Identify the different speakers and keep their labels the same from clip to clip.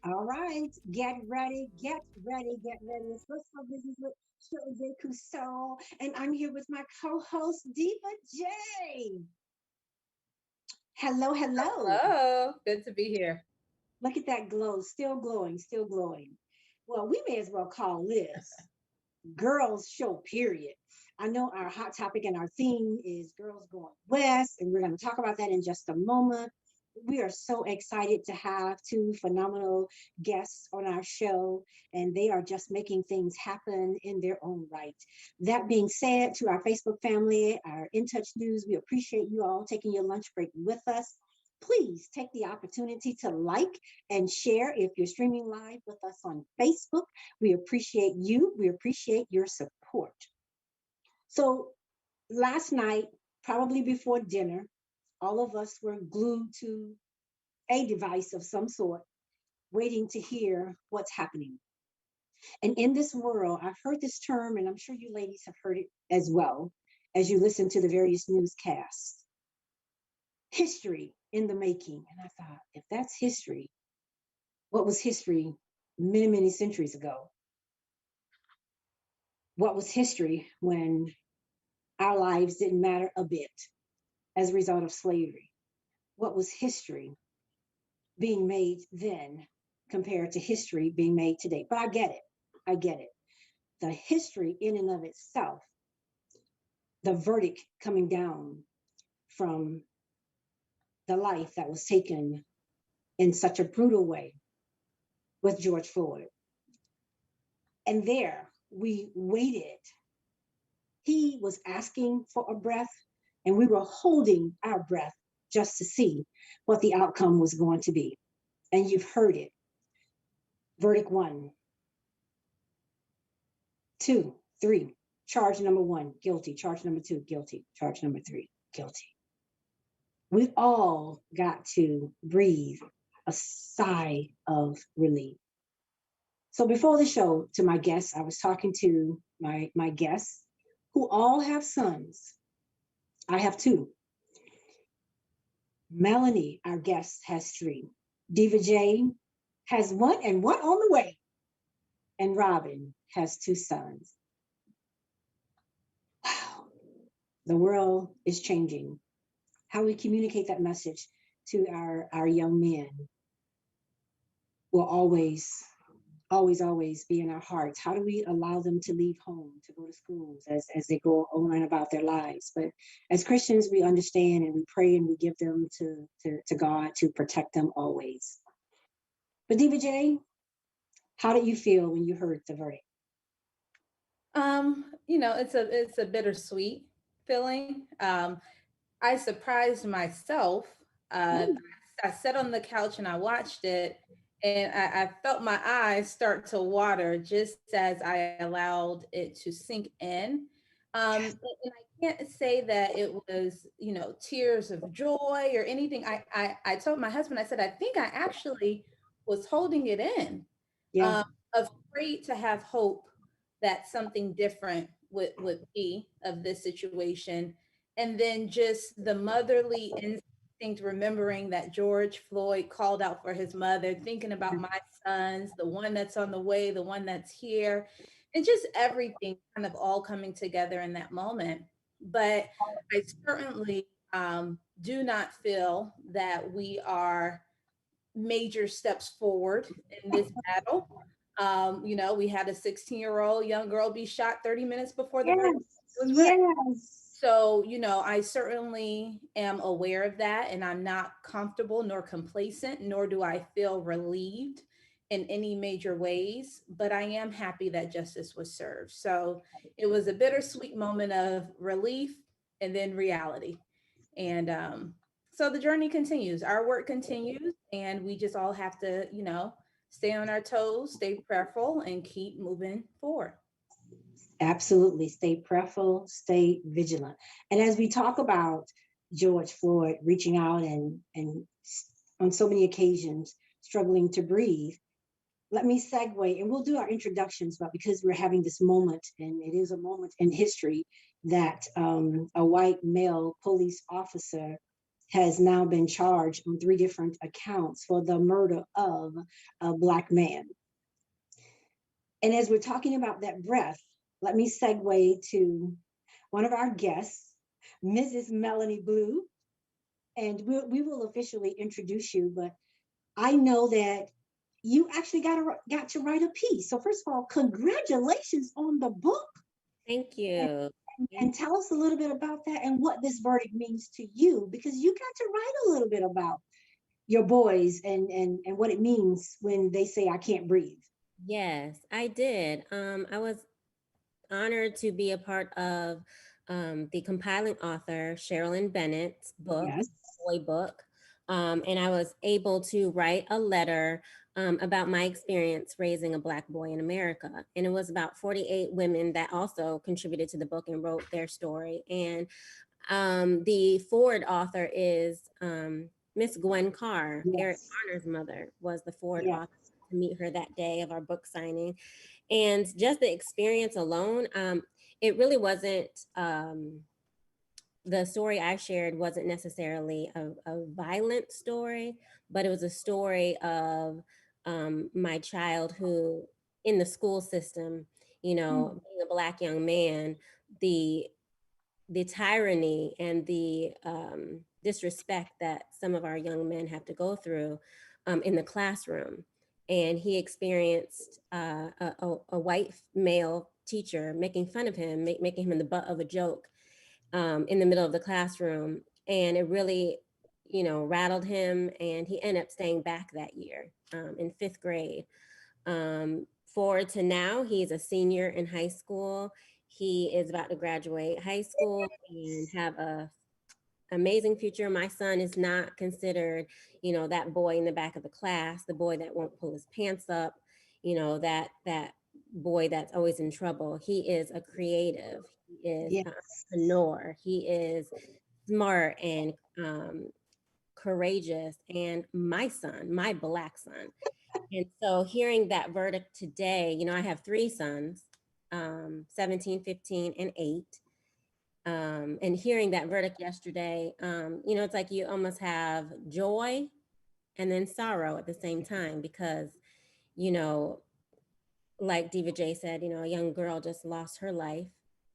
Speaker 1: All right, get ready, get ready, get ready. It's What's for Business with Shirley J. Cusseau, and I'm here with my co-host Diva J. Hello, hello.
Speaker 2: Hello, good to be here.
Speaker 1: Look at that glow, still glowing, still glowing. Well, we may as well call this Girls Show, period. I know our hot topic and our theme is Girls Going West, and we're going to talk about that in just a moment. We are so excited to have two phenomenal guests on our show, and they are just making things happen in their own right. That being said, to our Facebook family, our In Touch News, we appreciate you all taking your lunch break with us. Please take the opportunity to like and share if you're streaming live with us on Facebook. We appreciate you. We appreciate your support. So last night, probably before dinner, all of us were glued to a device of some sort, waiting to hear what's happening. And in this world, I've heard this term, and I'm sure you ladies have heard it as well as you listen to the various newscasts. History in the making. And I thought, if that's history, what was history many, many centuries ago? What was history when our lives didn't matter a bit as a result of slavery? What was history being made then compared to history being made today? But I get it. I get it. The history in and of itself, the verdict coming down from the life that was taken in such a brutal way with George Floyd. And there we waited. He was asking for a breath, and we were holding our breath just to see what the outcome was going to be. And you've heard it. Verdict 1, 2, 3. Charge number 1, guilty. Charge number 2, guilty. Charge number 3, guilty. We all got to breathe a sigh of relief. So before the show, to my guests, I was talking to my guests who all have sons. I have 2. Melanie, our guest, has 3. Diva J has 1 and 1 on the way. And Robyn has 2 sons. Wow. The world is changing. How we communicate that message to our young men will always be in our hearts. How do we allow them to leave home, to go to schools as they go on about their lives? But as Christians, we understand and we pray and we give them to God to protect them always. But Diva J, how did you feel when you heard the verdict?
Speaker 2: It's a bittersweet feeling. I surprised myself. I sat on the couch and I watched it, and I felt my eyes start to water just as I allowed it to sink in. And I can't say that it was, tears of joy or anything. I told my husband, I said, I think I actually was holding it in,
Speaker 1: Yeah.
Speaker 2: afraid to have hope that something different would be of this situation. And then just the motherly instinct, remembering that George Floyd called out for his mother, thinking about my sons, the one that's on the way, the one that's here, and just everything kind of all coming together in that moment. But I certainly do not feel that we are major steps forward in this battle. We had a 16-year-old young girl be shot 30 minutes before the verdict
Speaker 1: Yes.
Speaker 2: was read.
Speaker 1: Yes.
Speaker 2: So, I certainly am aware of that, and I'm not comfortable nor complacent, nor do I feel relieved in any major ways, but I am happy that justice was served. So it was a bittersweet moment of relief and then reality. And so the journey continues, our work continues, and we just all have to, stay on our toes, stay prayerful, and keep moving forward.
Speaker 1: Absolutely. Stay prayerful, stay vigilant. And as we talk about George Floyd reaching out and on so many occasions struggling to breathe, let me segue, and we'll do our introductions, but because we're having this moment, and it is a moment in history that a white male police officer has now been charged on 3 different accounts for the murder of a Black man. And as we're talking about that breath, let me segue to one of our guests, Mrs. Melanie Blue, and we will officially introduce you, but I know that you actually got to write a piece. So first of all, congratulations on the book.
Speaker 3: Thank you.
Speaker 1: And tell us a little bit about that and what this verdict means to you, because you got to write a little bit about your boys and what it means when they say, I can't breathe.
Speaker 3: Yes, I did. I was honored to be a part of the compiling author, Sherilyn Bennett's book,
Speaker 1: Yes.
Speaker 3: boy book. And I was able to write a letter about my experience raising a Black boy in America. And it was about 48 women that also contributed to the book and wrote their story. And the forward author is Miss Gwen Carr.
Speaker 1: Yes.
Speaker 3: Eric Garner's mother was the forward
Speaker 1: Yes.
Speaker 3: author, to meet her that day of our book signing. And just the experience alone, it really wasn't, the story I shared wasn't necessarily a violent story, but it was a story of my child who, in the school system, being a Black young man, the tyranny and the disrespect that some of our young men have to go through in the classroom. And he experienced a white male teacher making fun of him, making him the butt of a joke in the middle of the classroom. And it really, rattled him. And he ended up staying back that year in 5th grade. Forward to now, he's a senior in high school. He is about to graduate high school and have a amazing future. My son is not considered, that boy in the back of the class, the boy that won't pull his pants up, that boy that's always in trouble. He is a creative. He is
Speaker 1: Yes.
Speaker 3: an entrepreneur. He is smart and courageous. And my son, my Black son. And so hearing that verdict today, I have 3 sons, 17, 15, and 8. And hearing that verdict yesterday, it's like you almost have joy and then sorrow at the same time, because, like Diva J said, a young girl just lost her life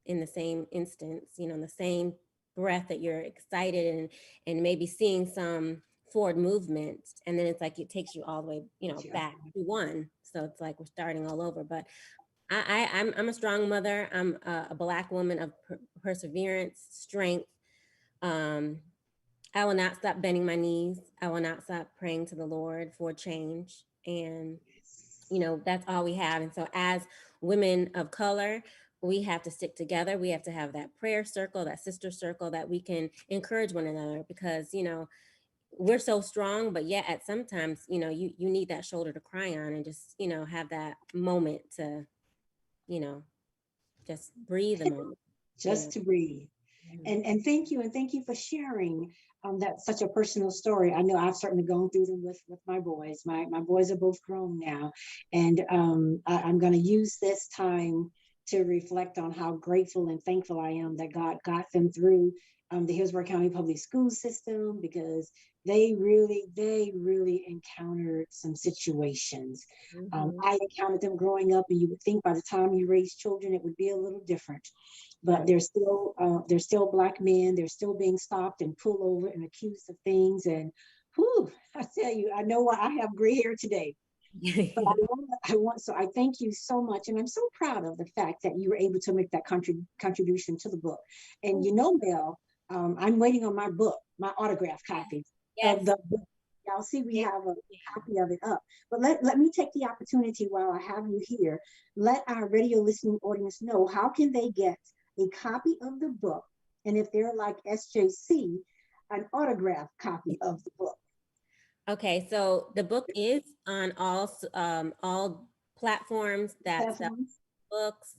Speaker 3: in the same instance, in the same breath that you're excited and maybe seeing some forward movement. And then it's like, it takes you all the way, back to 1. So it's like we're starting all over. But I'm a strong mother. I'm a Black woman of perseverance, strength. I will not stop bending my knees. I will not stop praying to the Lord for change. And, that's all we have. And so as women of color, we have to stick together. We have to have that prayer circle, that sister circle, that we can encourage one another, because, we're so strong, but yet at sometimes, you need that shoulder to cry on and just, have that moment to, just breathe a moment.
Speaker 1: Just to breathe. And thank you for sharing that's such a personal story. I know I've certainly gone through them with my boys. My boys are both grown now, and I'm going to use this time to reflect on how grateful and thankful I am that God got them through the Hillsborough County Public School system, because they really encountered some situations. I encountered them growing up, and you would think by the time you raise children, it would be a little different. But they're still Black men. They're still being stopped and pulled over and accused of things. And whew, I tell you, I know why I have gray hair today. But so I thank you so much. And I'm so proud of the fact that you were able to make that contribution to the book. And Mel, I'm waiting on my book, my autograph copy of the book. Y'all see, we have a copy of it up. But let me take the opportunity while I have you here. Let our radio listening audience know how can they get a copy of the book, and if they're like SJC, an autographed copy of the book.
Speaker 3: Okay, so the book is on all platforms that sell books,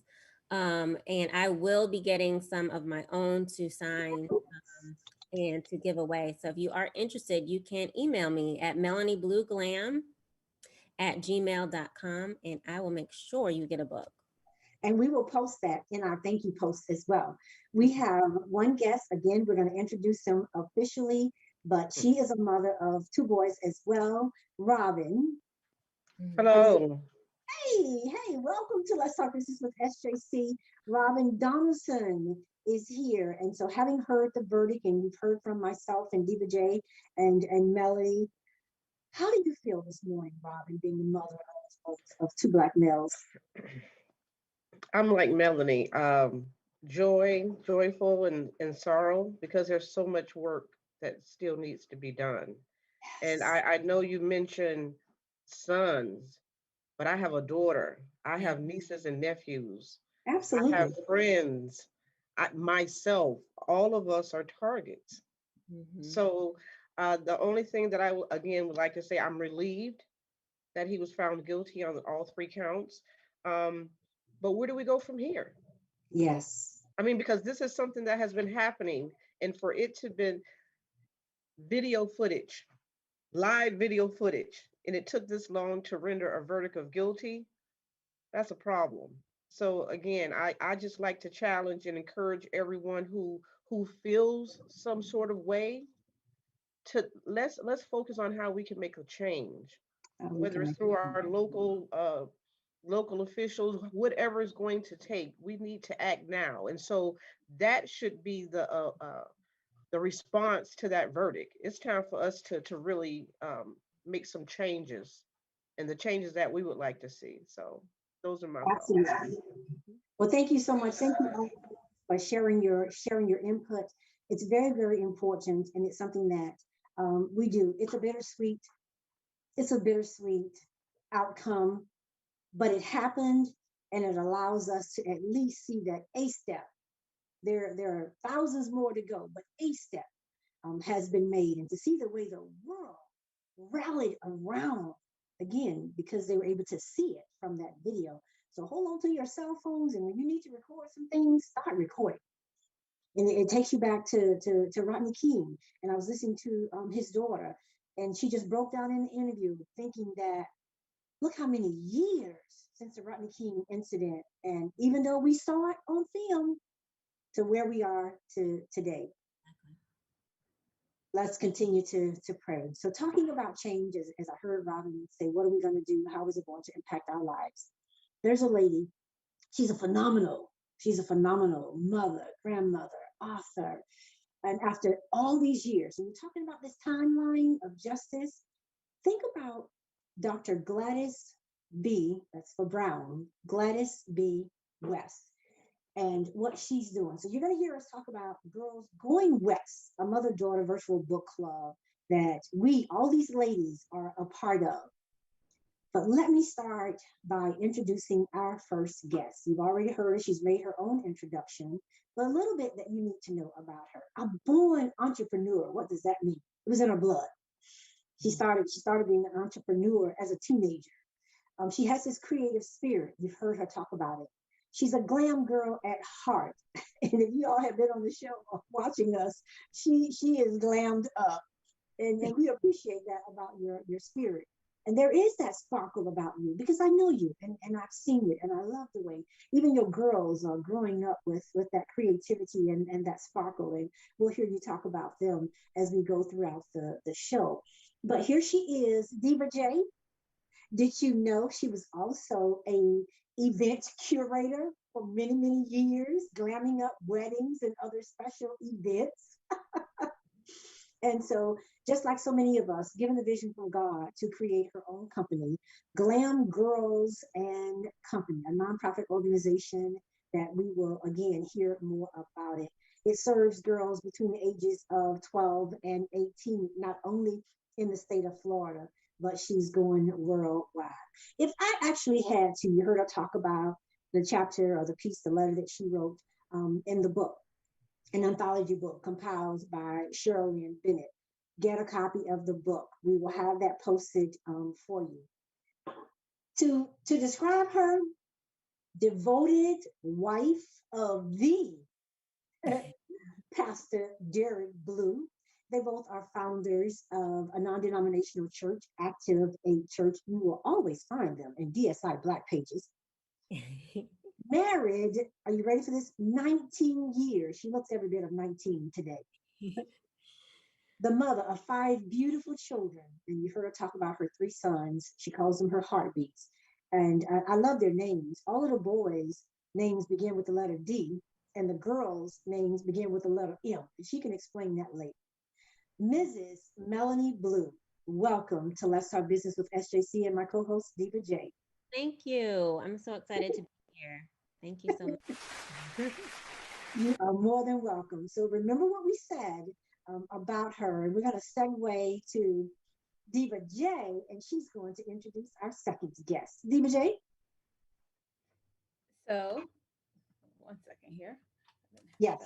Speaker 3: and I will be getting some of my own to sign and to give away. So if you are interested, you can email me at melanieblueglam@gmail.com, and I will make sure you get a book.
Speaker 1: And we will post that in our thank you post as well. We have one guest. Again, we're going to introduce him officially, but she is a mother of 2 boys as well, Robyn.
Speaker 4: Hello.
Speaker 1: Hey, welcome to Let's Talk Business with SJC. Robyn Donaldson is here. And so having heard the verdict, and you've heard from myself and Diva J and Melanie, how do you feel this morning, Robyn, being the mother of 2 Black males?
Speaker 4: I'm like Melanie, joyful and sorrow, because there's so much work that still needs to be done. And I know you mentioned sons, but I have a daughter. I have nieces and nephews.
Speaker 1: Absolutely.
Speaker 4: I have friends. Myself, all of us are targets. So the only thing that I again would like to say, I'm relieved that he was found guilty on all 3 counts. But where do we go from here?
Speaker 1: Yes.
Speaker 4: I mean, because this is something that has been happening, and for it to been video footage, live video footage, and it took this long to render a verdict of guilty, that's a problem. So again, I just like to challenge and encourage everyone who feels some sort of way to let's focus on how we can make a change, whether it's through our local officials, whatever is going to take. We need to act now, and so that should be the response to that verdict. It's time for us to really make some changes, and the changes that we would like to see. So those are my thoughts.
Speaker 1: Absolutely. Well, thank you so much. Thank you all for sharing your input. It's very, very important, and it's something that we do. It's a bittersweet outcome, but it happened, and it allows us to at least see that a step. There are thousands more to go, but a step has been made, and to see the way the world rallied around, again, because they were able to see it from that video. So hold on to your cell phones, and when you need to record some things, start recording. And it takes you back to Rodney King. And I was listening to his daughter, and she just broke down in the interview, thinking that look how many years since the Rodney King incident, and even though we saw it on film, to where we are today. Let's continue to pray. So talking about change, as I heard Robyn say, what are we going to do? How is it going to impact our lives? There's a lady, she's a phenomenal mother, grandmother, author. And after all these years, and we're talking about this timeline of justice, think about Dr. Gladys B., that's for Brown, Gladys B. West, and what she's doing. So you're going to hear us talk about Girls Going West, a mother-daughter virtual book club that all these ladies are a part of. But let me start by introducing our first guest. You've already heard her. She's made her own introduction, but a little bit that you need to know about her. A born entrepreneur. What does that mean? It was in her blood. She started being an entrepreneur as a teenager. She has this creative spirit. You've heard her talk about it. She's a glam girl at heart. And if you all have been on the show or watching us, she is glammed up. And we appreciate that about your spirit. And there is that sparkle about you, because I know you and I've seen it, and I love the way even your girls are growing up with that creativity and that sparkle. And we'll hear you talk about them as we go throughout the show. But here she is, Diva J. Did you know she was also a event curator for many, many years, glamming up weddings and other special events? And so, just like so many of us, given the vision from God to create her own company, Glam Girls and Company, a nonprofit organization that we will again hear more about it. It serves girls between the ages of 12 and 18, not only in the state of Florida, but she's going worldwide. If I actually had to, you heard her talk about the chapter or the piece, the letter that she wrote in the book, an anthology book compiled by Shirley and Bennett. Get a copy of the book. We will have that posted for you. To describe her, devoted wife of the Pastor Derek Blue. They both are founders of a non-denominational church, Active a Church. You will always find them in DSI Black pages. Married, are you ready for this? 19 years. She looks every bit of 19 today. The mother of 5 beautiful children. And you heard her talk about her 3 sons. She calls them her heartbeats. And I love their names. All of the boys' names begin with the letter D, and the girls' names begin with the letter M. She can explain that later. Mrs. Melanie Blue, welcome to Let's Talk Business with SJC and my co-host, Diva J.
Speaker 3: Thank you. I'm so excited to be here. Thank you so much.
Speaker 1: You are more than welcome. So remember what we said about her, and we're going to segue to Diva J, and she's going to introduce our second guest. Diva J?
Speaker 2: So, one second here.
Speaker 1: Yes.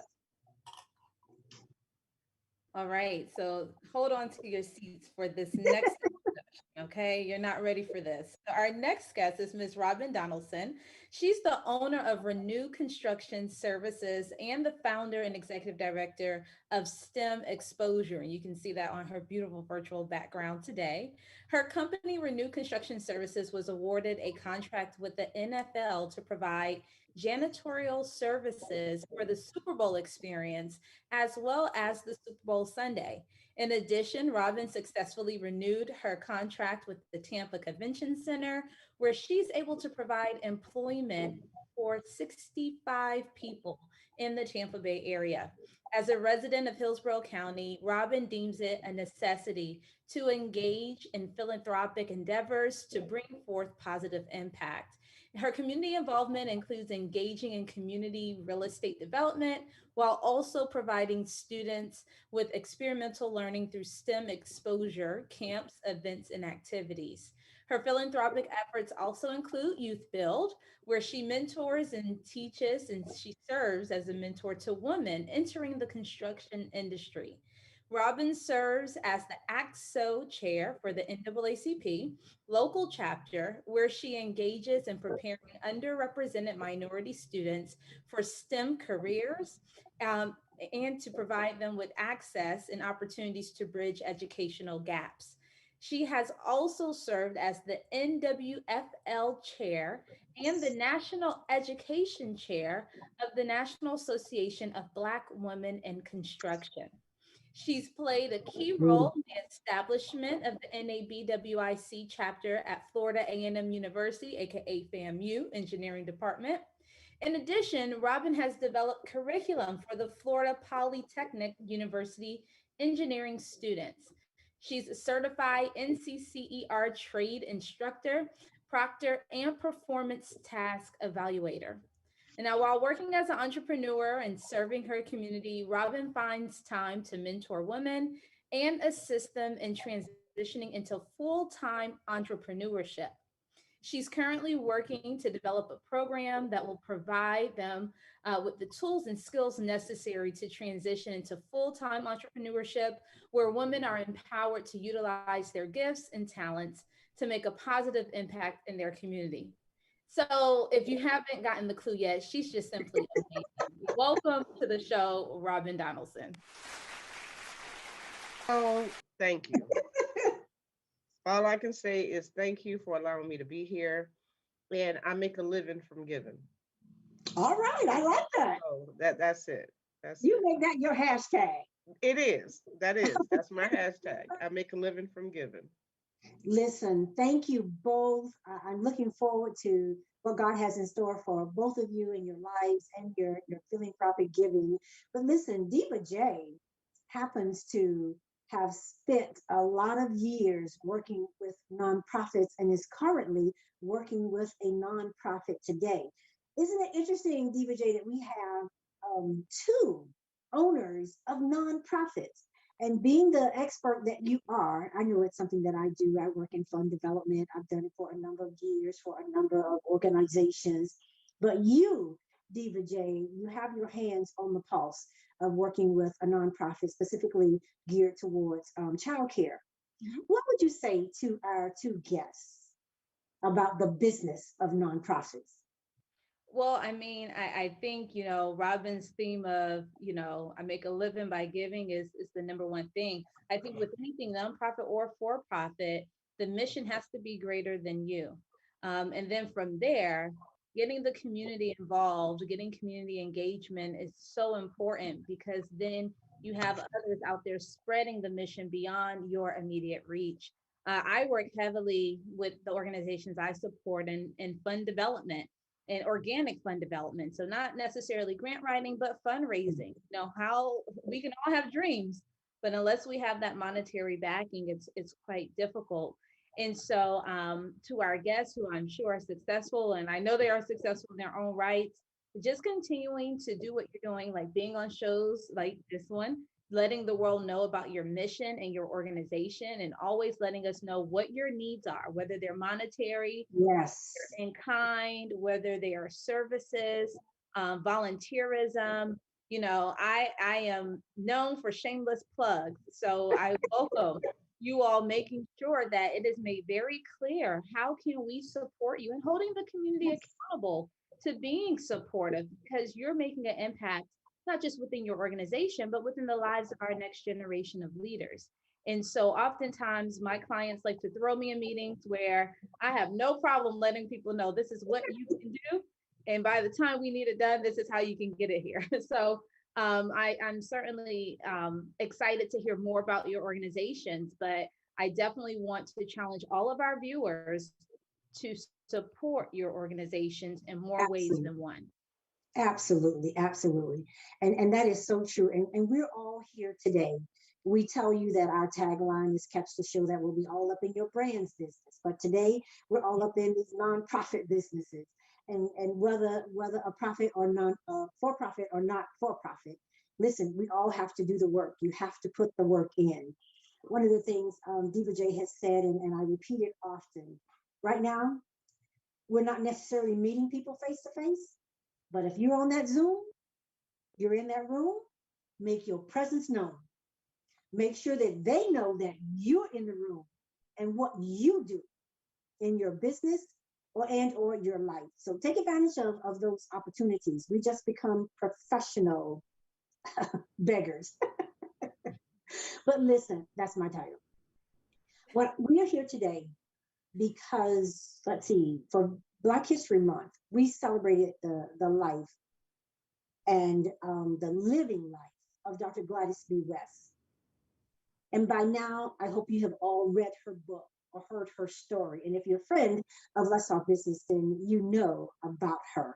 Speaker 2: All right, so hold on to your seats for this next discussion, okay? You're not ready for this. So our next guest is Ms. Robyn Donaldson. She's the owner of Renew Construction Services and the founder and executive director of STEMXposure. And you can see that on her beautiful virtual background today. Her company, Renew Construction Services, was awarded a contract with the NFL to provide janitorial services for the Super Bowl experience, as well as the Super Bowl Sunday. In addition, Robyn successfully renewed her contract with the Tampa Convention Center, where she's able to provide employment for 65 people in the Tampa Bay area. As a resident of Hillsborough County, Robyn deems it a necessity to engage in philanthropic endeavors to bring forth positive impact. Her community involvement includes engaging in community real estate development while also providing students with experimental learning through STEMXposure camps, events, and activities. Her philanthropic efforts also include Youth Build, where she mentors and teaches, and she serves as a mentor to women entering the construction industry. Robyn serves as the ACTSO chair for the NAACP local chapter, where she engages in preparing underrepresented minority students for STEM careers and to provide them with access and opportunities to bridge educational gaps. She has also served as the NWFL chair and the National Education Chair of the National Association of Black Women in Construction. She's played a key role in the establishment of the NABWIC chapter at Florida A&M University, aka FAMU Engineering Department. In addition, Robyn has developed curriculum for the Florida Polytechnic University engineering students. She's a certified NCCER trade instructor, proctor, and performance task evaluator. And now, while working as an entrepreneur and serving her community, Robyn finds time to mentor women and assist them in transitioning into full-time entrepreneurship. She's currently working to develop a program that will provide them with the tools and skills necessary to transition into full-time entrepreneurship, where women are empowered to utilize their gifts and talents to make a positive impact in their community. So if you haven't gotten the clue yet, she's just simply amazing. Welcome to the show, Robyn Donaldson.
Speaker 4: Oh, thank you. All I can say is thank you for allowing me to be here. And I make a living from giving.
Speaker 1: All right, I like that.
Speaker 4: So that's it.
Speaker 1: You make that your hashtag.
Speaker 4: It is. That's my hashtag. I make a living from giving.
Speaker 1: Listen, thank you both. I'm looking forward to what God has in store for both of you in your lives and your philanthropic giving. But listen, Diva J happens to have spent a lot of years working with nonprofits and is currently working with a nonprofit today. Isn't it interesting, Diva J, that we have 2 owners of nonprofits? And being the expert that you are, I know it's something that I do. I work in fund development. I've done it for a number of years for a number of organizations. But you, Diva J, you have your hands on the pulse of working with a nonprofit specifically geared towards childcare.
Speaker 2: Mhm.
Speaker 1: What would you say to our two guests about the business of nonprofits?
Speaker 2: Well, I mean, I think, Robin's theme of, I make a living by giving is the number one thing. I think with anything nonprofit or for profit, the mission has to be greater than you. And then from there, getting the community involved, getting community engagement is so important because then you have others out there spreading the mission beyond your immediate reach. I work heavily with the organizations I support in fund development and organic fund development. So not necessarily grant writing, but fundraising. How we can all have dreams, but unless we have that monetary backing, it's quite difficult. And so to our guests who I'm sure are successful, and I know they are successful in their own rights, just continuing to do what you're doing, like being on shows like this one, letting the world know about your mission and your organization, and always letting us know what your needs are, whether they're monetary,
Speaker 1: Yes.
Speaker 2: in kind, whether they are services, volunteerism. I am known for shameless plugs. So I welcome you all making sure that it is made very clear how can we support you and holding the community accountable to being supportive because you're making an impact not just within your organization, but within the lives of our next generation of leaders. And so oftentimes my clients like to throw me in meetings where I have no problem letting people know this is what you can do. And by the time we need it done, this is how you can get it here. So I'm certainly excited to hear more about your organizations, but I definitely want to challenge all of our viewers to support your organizations in more ways
Speaker 1: Absolutely.
Speaker 2: than one.
Speaker 1: Absolutely, absolutely. And that is so true. And we're all here today. We tell you that our tagline is catch the show that will be all up in your brand's business. But today we're all up in these nonprofit businesses. And whether a profit or non for profit or not for profit, listen, we all have to do the work. You have to put the work in. One of the things Diva J has said, and I repeat it often, right now, we're not necessarily meeting people face to face. But if you're on that Zoom, you're in that room, make your presence known. Make sure that they know that you're in the room and what you do in your business or your life. So take advantage of those opportunities. We just become professional beggars. But listen, that's my title. What we are here today because let's see, for Black History Month, we celebrated the life and the living life of Dr. Gladys B. West. And by now, I hope you have all read her book or heard her story. And if you're a friend of Let's Talk Business, then you know about her.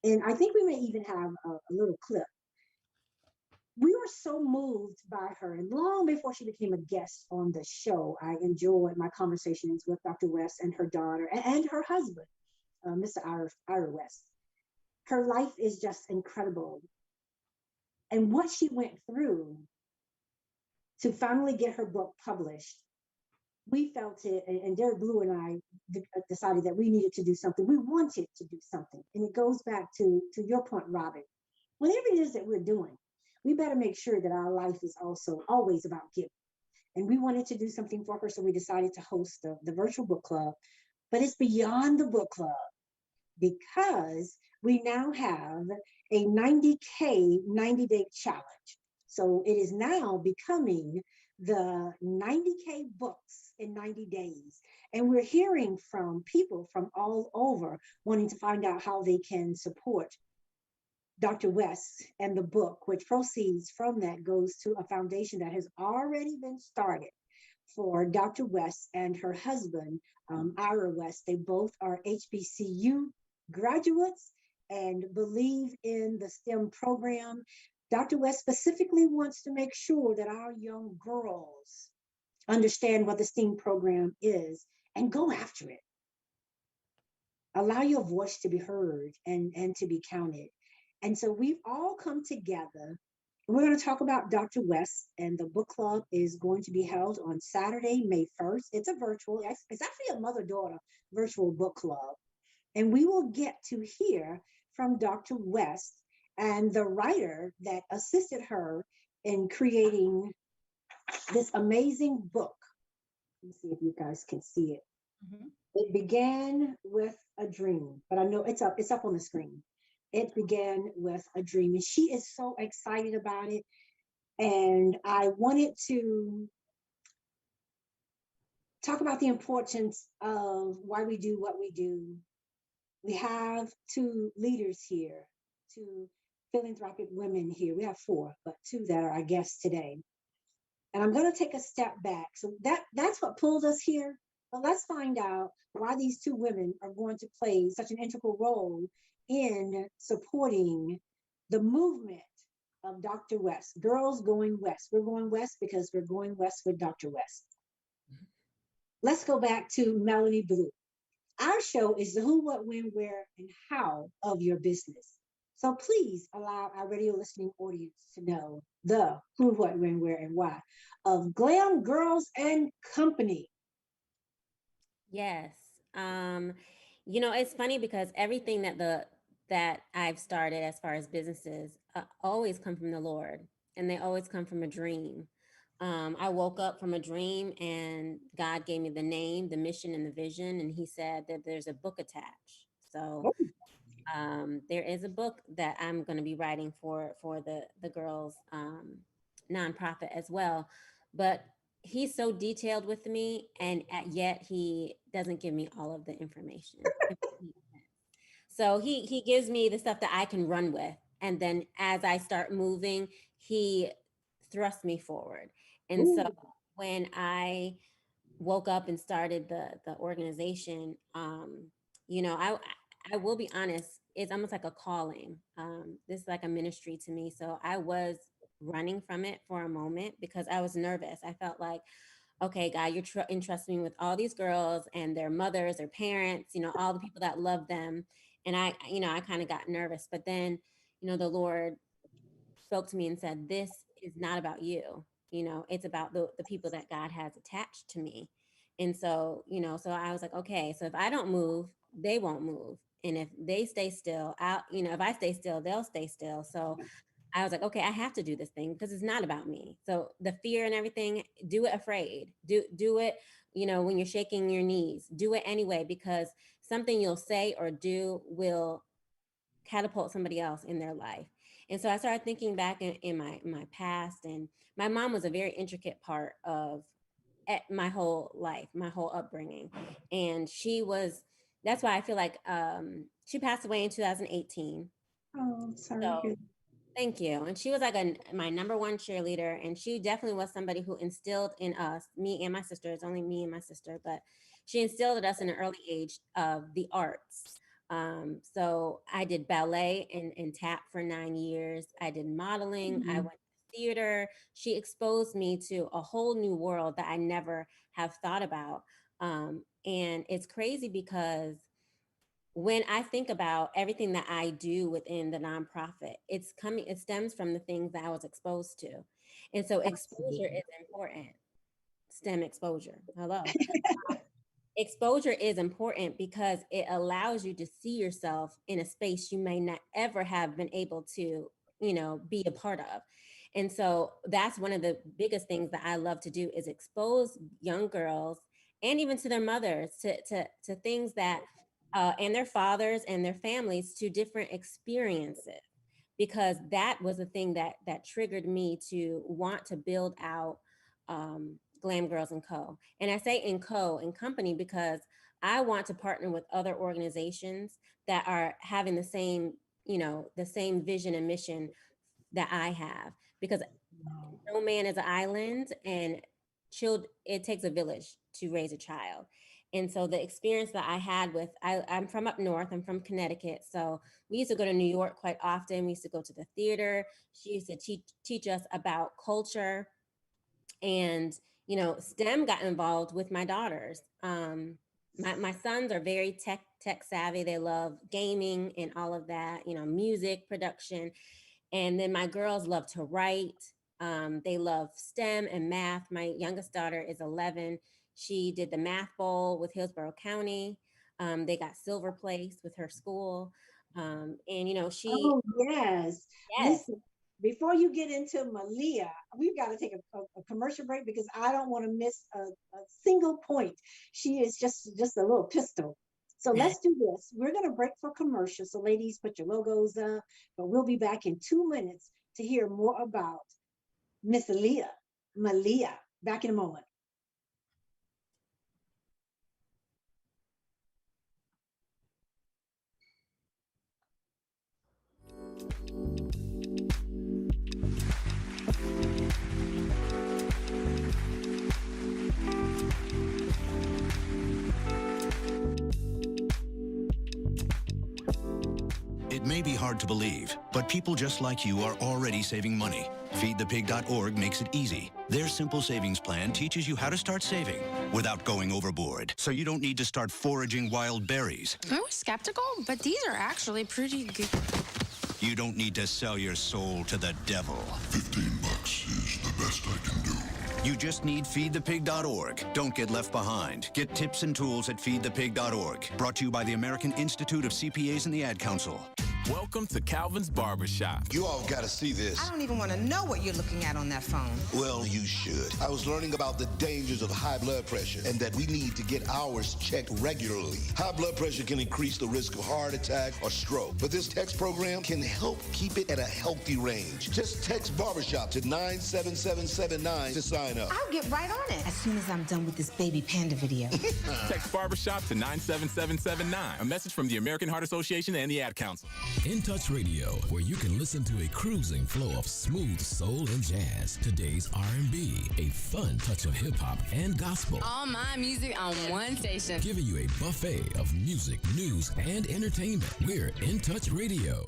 Speaker 1: And I think we may even have a little clip. We were so moved by her. And long before she became a guest on the show, I enjoyed my conversations with Dr. West and her daughter and her husband, Mr. Ira West. Her life is just incredible. And what she went through to finally get her book published, we felt it, and Derek Blue and I decided that we needed to do something. We wanted to do something. And it goes back to your point, Robyn. Whatever it is that we're doing, we better make sure that our life is also always about giving. And we wanted to do something for her, so we decided to host the virtual book club. But it's beyond the book club because we now have a 90K 90-day challenge. So it is now becoming the 90K books in 90 days. And we're hearing from people from all over wanting to find out how they can support Dr. West and the book, which proceeds from that goes to a foundation that has already been started for Dr. West and her husband, Ira West. They both are HBCU graduates and believe in the STEM program. Dr. West specifically wants to make sure that our young girls understand what the STEAM program is and go after it. Allow your voice to be heard and to be counted. And so we've all come together We're going to talk about Dr. West, and the book club is going to be held on Saturday, May 1st. It's a virtual, it's actually a mother-daughter virtual book club. And we will get to hear from Dr. West and the writer that assisted her in creating this amazing book. Let me see if you guys can see it.
Speaker 2: Mhm.
Speaker 1: It began with a dream, but I know it's up on the screen. It began with a dream, and she is so excited about it. And I wanted to talk about the importance of why we do what we do. We have two leaders here, two philanthropic women here. We have four, but two that are our guests today. And I'm going to take a step back. So that's what pulled us here. But let's find out why these two women are going to play such an integral role in supporting the movement of Dr. West. Girls going west. We're going west because we're going west with Dr. West. Let's go back to Melanie Blue. Our show is the who, what, when, where, and how of your business. So please allow our radio listening audience to know the who, what, when, where, and why of Glam Girls and Company.
Speaker 3: Yes. It's funny because everything that I've started as far as businesses always come from the Lord, and they always come from a dream. I woke up from a dream, and God gave me the name, the mission, and the vision, and He said that there's a book attached. So there is a book that I'm going to be writing for the girls nonprofit as well, but he's so detailed with me, and yet he doesn't give me all of the information. So he gives me the stuff that I can run with, and then as I start moving, he thrusts me forward. And so
Speaker 1: Ooh.
Speaker 3: when I woke up and started the organization, I will be honest, it's almost like a calling. This is like a ministry to me. So I was running from it for a moment because I was nervous. I felt like, okay, God, you're entrusting me with all these girls and their mothers, their parents, all the people that love them. And I kind of got nervous, but then, the Lord spoke to me and said, this is not about you. It's about the people that God has attached to me. And so, so I was like, okay, so if I don't move, they won't move. And if they stay still, if I stay still, they'll stay still. So I was like, okay, I have to do this thing because it's not about me. So the fear and everything, do it afraid. Do it, when you're shaking your knees, do it anyway, because something you'll say or do will catapult somebody else in their life. And so I started thinking back in my past, and my mom was a very intricate part of my whole life, my whole upbringing. And that's why I feel like she passed away in 2018.
Speaker 1: Oh, sorry.
Speaker 3: So thank you. And she was like my number one cheerleader. And she definitely was somebody who instilled in us, me and my sister, it's only me and my sister, but she instilled in us in an early age of the arts. So I did ballet and tap for 9 years. I did modeling. I went to theater. She exposed me to a whole new world that I never have thought about. And it's crazy because when I think about everything that I do within the nonprofit, it stems from the things that I was exposed to. And so exposure is important. STEM exposure. Hello. Exposure is important because it allows you to see yourself in a space you may not ever have been able to, be a part of. And so that's one of the biggest things that I love to do is expose young girls and even to their mothers to things that and their fathers and their families to different experiences, because that was the thing that triggered me to want to build out Glam Girls and Co. And I say in company because I want to partner with other organizations that are having the same, the same vision and mission that I have, because no man is an island, and it takes a village to raise a child. And so the experience that I had I'm from up north, I'm from Connecticut. So we used to go to New York quite often. We used to go to the theater. She used to teach us about culture. And, STEM got involved with my daughters. My sons are very tech savvy. They love gaming and all of that, music production. And then my girls love to write. They love STEM and math. My youngest daughter is 11. She did the math bowl with Hillsborough County. They got silver place with her school. And, you know,
Speaker 1: Oh, yes.
Speaker 3: yes,
Speaker 1: Listen, before you get into Malia, we've got to take a commercial break because I don't want to miss a single point. She is just a little pistol. So let's do this. We're going to break for commercial. So ladies, put your logos up, but we'll be back in 2 minutes to hear more about Miss Leah, Malia. Back in a moment.
Speaker 5: It may be hard to believe, but people just like you are already saving money. FeedThePig.org makes it easy. Their simple savings plan teaches you how to start saving without going overboard, so you don't need to start foraging wild berries.
Speaker 6: I was skeptical, but these are actually pretty good.
Speaker 5: You don't need to sell your soul to the devil.
Speaker 7: $15 is the best I can do.
Speaker 5: You just need FeedThePig.org. Don't get left behind. Get tips and tools at FeedThePig.org. Brought to you by the American Institute of CPAs and the Ad Council.
Speaker 8: Welcome to Calvin's Barbershop.
Speaker 7: You all gotta see this.
Speaker 9: I don't even want to know what you're looking at on that phone.
Speaker 7: Well, you should. I was learning about the dangers of high blood pressure and that we need to get ours checked regularly. High blood pressure can increase the risk of heart attack or stroke, but this text program can help keep it at a healthy range. Just text barbershop to 97779 to sign up.
Speaker 9: I'll get right on it as soon as I'm done with this baby panda video.
Speaker 8: Text barbershop to 97779. A message from the American Heart Association and the Ad Council.
Speaker 10: In Touch Radio, where you can listen to a cruising flow of smooth soul and jazz, today's R&B, a fun touch of hip-hop and gospel.
Speaker 6: All my music on one station.
Speaker 10: Giving you a buffet of music, news, and entertainment. We're In Touch Radio.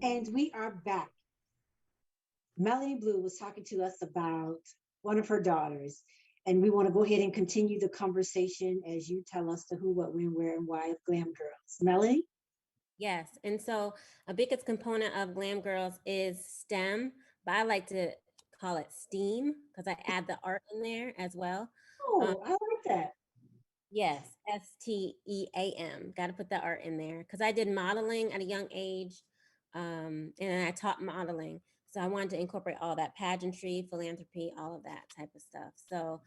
Speaker 1: And we are back. Melanie Blue was talking to us about one of her daughters, and we want to go ahead and continue the conversation as you tell us the who, what, when, where, and why of Glam Girls. Melanie?
Speaker 3: yes. And so a biggest component of Glam Girls is STEM, but I like to call it STEAM because I add the art in there as well.
Speaker 1: Oh, I like that.
Speaker 3: Yes, STEAM. Got to put the art in there because I did modeling at a young age, and I taught modeling. So I wanted to incorporate all that pageantry, philanthropy, all of that type of stuff. So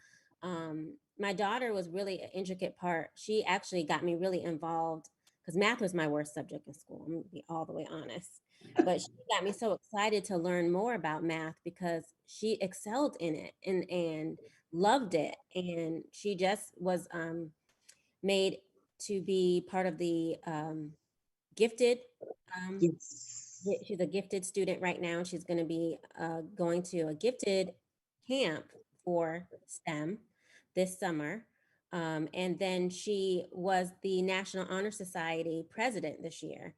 Speaker 3: my daughter was really an intricate part. She actually got me really involved because math was my worst subject in school. I'm going to be all the way honest. But she got me so excited to learn more about math because she excelled in it and loved it. And she just was made to be part of the gifted.
Speaker 1: Yes.
Speaker 3: She's a gifted student right now. She's going to be going to a gifted camp for STEM this summer. And then she was the National Honor Society president this year.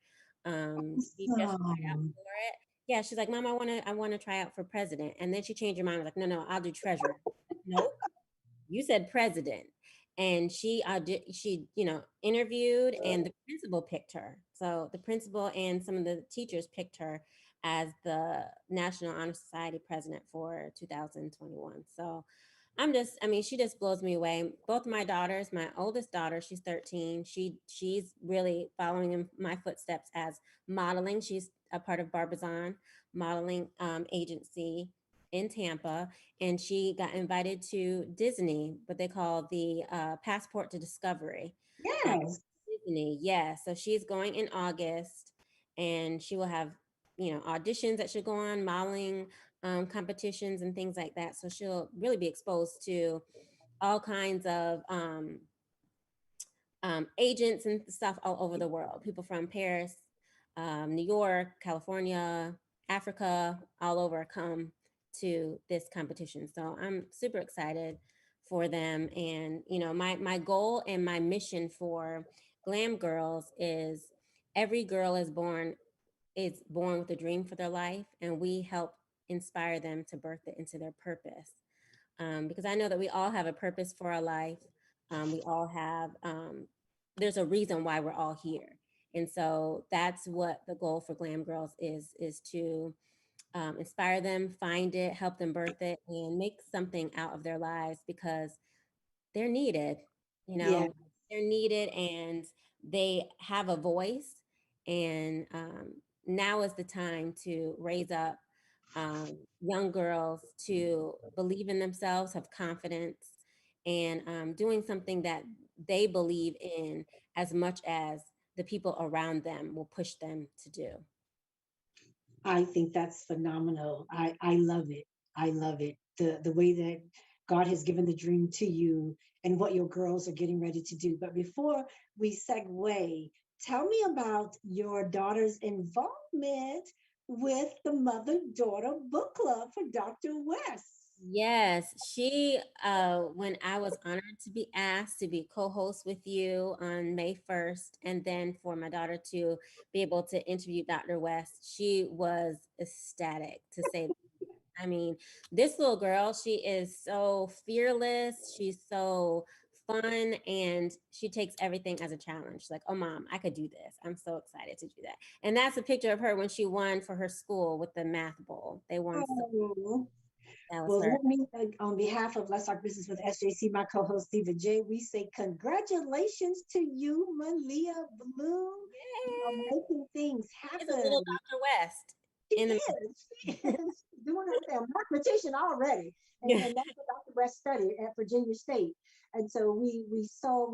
Speaker 3: She just tried out for it. Yeah, she's like, Mom, I want to try out for president. And then she changed her mind. I was like, no, I'll do treasurer. Nope, you said president. And she interviewed, and the principal picked her. So the principal and some of the teachers picked her as the National Honor Society president for 2021. So she just blows me away. Both my daughters, my oldest daughter, she's 13. She's really following in my footsteps as modeling. She's a part of Barbizon modeling agency in Tampa, and she got invited to Disney, what they call the Passport to Discovery.
Speaker 1: Yes.
Speaker 3: Disney, yeah. So she's going in August, and she will have, auditions that she'll go on, modeling competitions and things like that. So she'll really be exposed to all kinds of agents and stuff all over the world. People from Paris, New York, California, Africa, all over come to this competition. So I'm super excited for them. And, my goal and my mission for Glam Girls is every girl is born with a dream for their life, and we help inspire them to birth it into their purpose. Because I know that we all have a purpose for our life. We all have, there's a reason why we're all here. And so that's what the goal for Glam Girls is to inspire them, find it, help them birth it, and make something out of their lives, because they're needed,
Speaker 1: Yeah.
Speaker 3: they're needed, and they have a voice. And now is the time to raise up young girls to believe in themselves, have confidence, and doing something that they believe in as much as the people around them will push them to do.
Speaker 1: I think that's phenomenal. I love it. I love it. The way that God has given the dream to you and what your girls are getting ready to do. But before we segue, tell me about your daughter's involvement with the Mother-Daughter Book Club for Dr. West.
Speaker 3: Yes, she, when I was honored to be asked to be co-host with you on May 1st, and then for my daughter to be able to interview Dr. West, she was ecstatic, to say the least. I mean, this little girl, she is so fearless. She's so fun, and she takes everything as a challenge. Like, oh, Mom, I could do this. I'm so excited to do that. And that's a picture of her when she won for her school with the math bowl. They won.
Speaker 1: Oh.
Speaker 3: That was
Speaker 1: Well,
Speaker 3: her.
Speaker 1: let me, on behalf of Let's Talk Business with SJC, my co-host Diva J, we say congratulations to you, Malia Blue, for making things happen.
Speaker 3: She's a little Dr. West.
Speaker 1: She is doing her thing. I'm a mathematician already, and that's what Dr. West studied at Virginia State. And so we